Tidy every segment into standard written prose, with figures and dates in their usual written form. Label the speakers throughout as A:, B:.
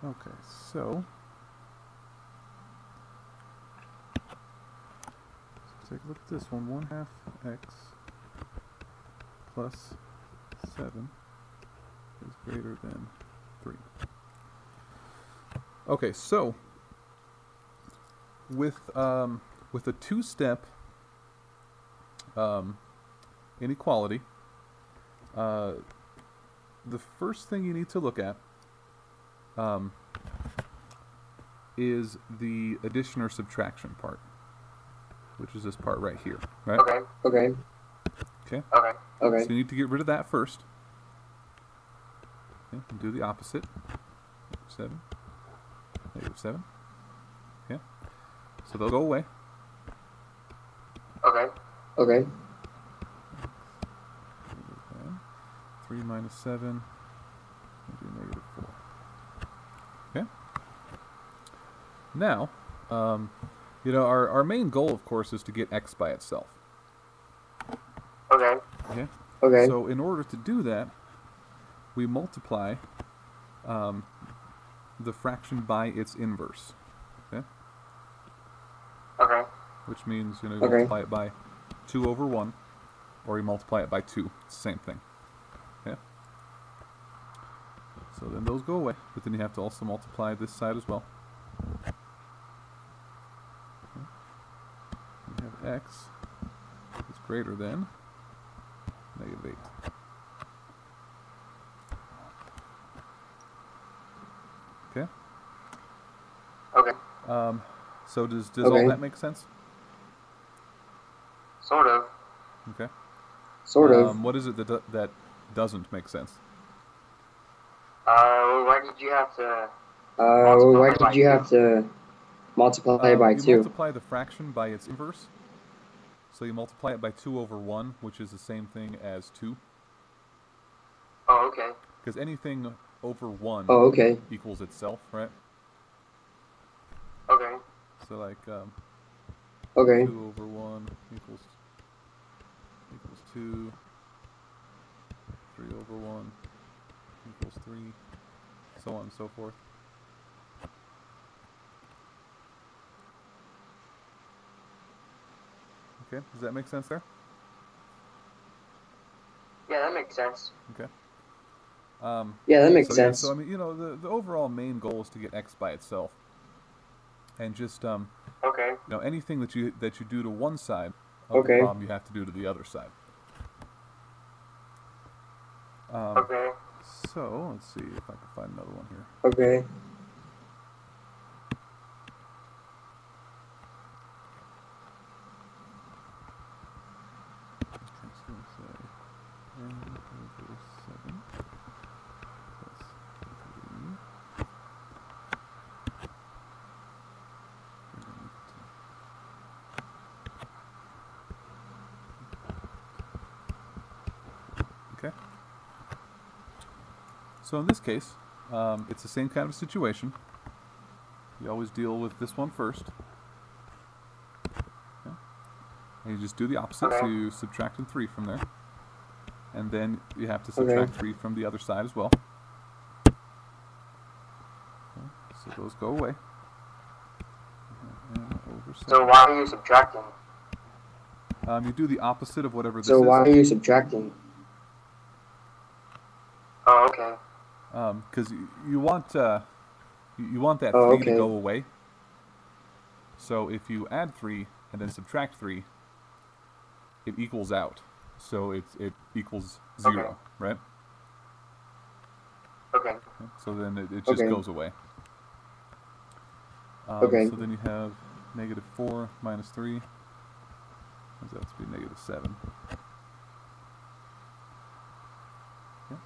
A: Okay, so take a look at this one. 1/2 x plus 7 is greater than 3. Okay, so with a two-step inequality, the first thing you need to look at is the addition or subtraction part, which is this part right here, right?
B: Okay.
A: Okay.
B: Okay.
A: So you need to get rid of that first. Okay, and do the opposite. 7, -7. Okay. So they'll go away.
B: Okay.
A: 3 minus 7, we'll do -4. Okay. Now, you know, our main goal, of course, is to get x by itself.
B: Okay.
A: Okay. So in order to do that, we multiply the fraction by its inverse. Okay.
B: Okay.
A: Which means, you know, you multiply it by 2 over 1, or you multiply it by 2. It's the same thing. Okay. So then those go away, but then you have to also multiply this side as well. Okay. We have x is greater than -8. Okay.
B: Okay.
A: So does all that make sense?
B: Sort of.
A: Okay.
C: Sort of.
A: What is it that doesn't make sense?
B: Why did you have to?
C: Why did you have to multiply by
A: you
C: 2?
A: multiply the fraction by its inverse. So you multiply it by 2 over 1, which is the same thing as 2.
B: Oh, okay.
A: Because anything over 1 equals itself, right?
B: Okay.
A: So like 2 over 1 equals 2. 3 over 1 equals 3. So on and so forth. Okay, does that make sense there?
B: Yeah, that makes sense.
A: Okay.
C: Yeah, that makes sense.
A: So I mean, you know, the overall main goal is to get x by itself, and just
B: Okay.
A: you know, anything that you do to one side of the problem, you have to do to the other side.
B: Okay.
A: So let's see if I can find another one here.
C: Okay.
A: So let's say n over 7 plus 3. Okay. So in this case, it's the same kind of situation. You always deal with this one first. Okay. And you just do the opposite, so you subtract 3 from there. And then you have to subtract 3 from the other side as well. Okay. So those go away.
B: So why are you subtracting?
A: You do the opposite of whatever this is.
C: So why are you subtracting?
B: Oh, okay.
A: Because you want that 3 to go away. So if you add 3 and then subtract 3, it equals out. So it equals 0, right?
B: Okay.
A: So then it just goes away. So then you have -4 minus 3. Comes out to be -7. Okay.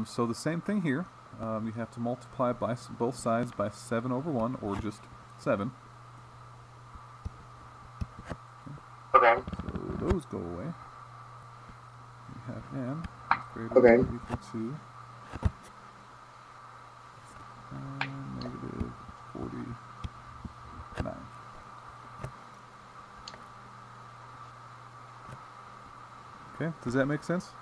A: So the same thing here. You have to multiply by both sides by 7 over 1, or just 7.
B: Okay.
A: So those go away. We have n is greater than or equal to -49. Okay, does that make sense?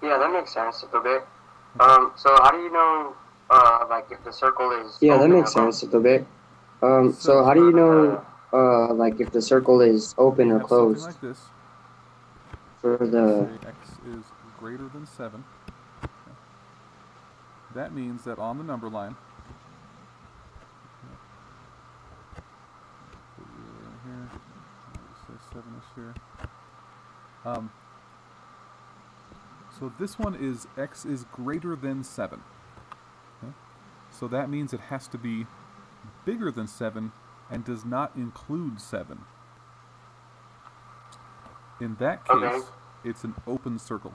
B: Yeah, that makes sense a bit. So how do you know, like, if the circle is
C: Yeah, that
B: open
C: makes
B: or closed?
C: sense a little bit. So how do you know, like if the circle is open
A: You
C: or
A: have something
C: closed
A: like this.
C: for the?
A: Say x is greater than 7. That means that on the number line, put 0 in here, say 7 is here. So this one is x is greater than 7. Okay? So that means it has to be bigger than 7 and does not include 7. In that case,
B: Okay.
A: it's an open circle.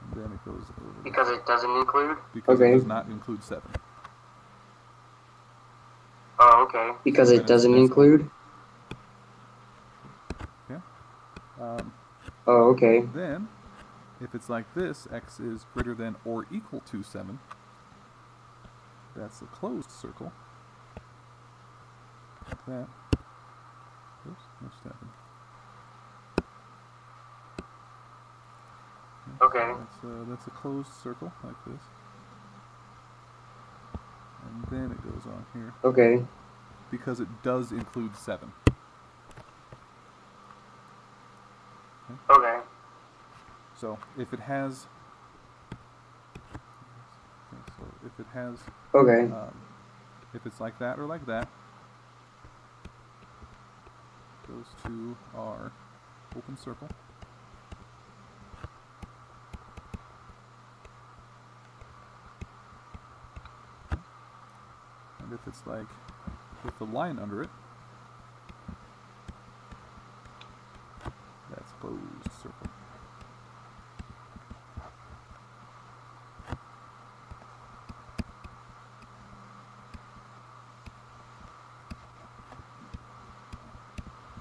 A: And then it goes over.
B: Because it doesn't include?
A: Because
C: Okay.
A: it does not include 7.
B: Oh, okay.
C: Because
A: So
C: it doesn't
A: it's
C: include?
A: open. Okay.
C: Oh, okay.
A: Then, if it's like this, x is greater than or equal to 7, that's a closed circle. Like that. Oops, no stepping.
B: Okay.
A: That's a closed circle, like this. And then it goes on here.
C: Okay.
A: Because it does include 7.
B: Okay.
A: So if it has... So if it has...
C: Okay.
A: If it's like that or like that, those two are open circle. And if it's like with the line under it, that's closed circle.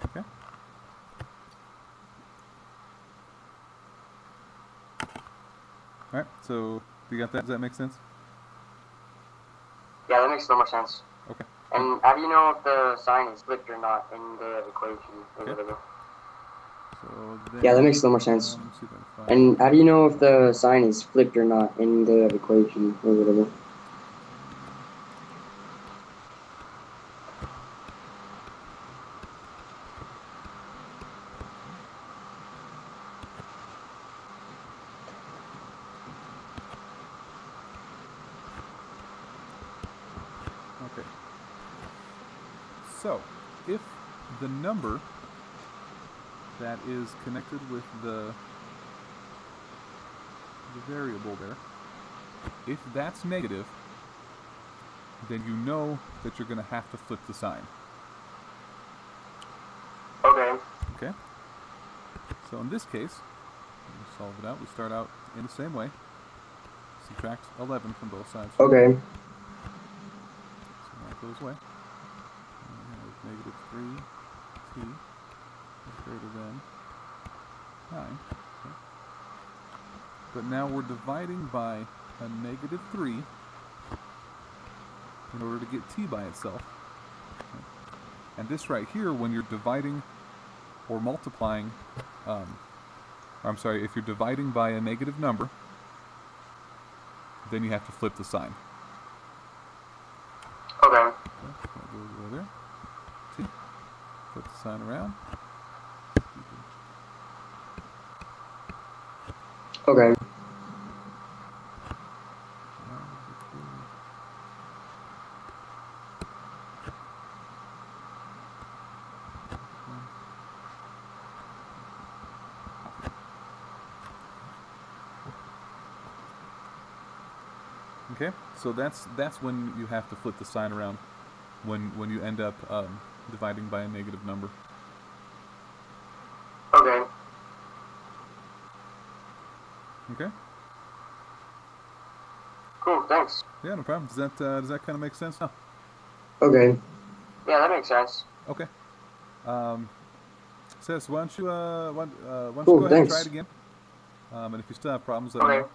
A: Okay. Alright, so you got that? Does that make sense?
B: Yeah, that makes so much sense.
A: Okay.
B: And how do you know if the sign is flipped or not in the equation or
A: Okay.
B: whatever?
A: So then,
C: Yeah, that makes so much sense.
A: let's see if I can find
C: And how do you know if the sign is flipped or not in the equation or whatever?
A: Okay. So, if the number that is connected with the variable there, if that's negative, then you know that you're going to have to flip the sign.
B: Okay.
A: Okay? So in this case, we solve it out. We start out in the same way. Subtract 11 from both sides.
C: Okay.
A: So that goes away. And we have negative 3t is greater than 9. Okay. But now we're dividing by a negative 3 in order to get t by itself. Okay. And this right here, when you're dividing or multiplying, if you're dividing by a negative number, then you have to flip the sign.
B: Okay.
A: Okay, so that goes over there. T. Flip the sign around.
C: Okay.
A: Okay, so that's when you have to flip the sign around, when you end up dividing by a negative number.
B: Okay.
A: Okay.
B: Cool, thanks.
A: Yeah, no problem. Does that kind of make sense now?
C: Okay.
B: Yeah, that makes sense.
A: Okay. Sis, why don't you why don't
C: Cool,
A: you go ahead and
C: thanks.
A: try it again? And if you still have problems, let me
B: Okay.
A: know.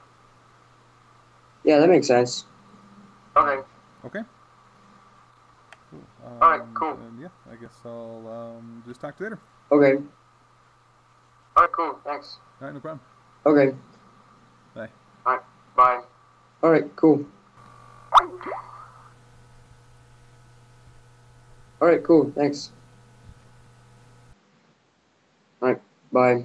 C: Yeah, that makes sense.
B: Okay.
A: Okay. Cool.
B: Alright, cool.
A: And yeah, I guess I'll just talk to you later.
C: Okay.
B: Alright, cool, thanks.
A: All right, no problem.
C: Okay.
A: Bye.
B: Alright, bye.
C: All right, cool. All right, cool. Thanks. All right, bye.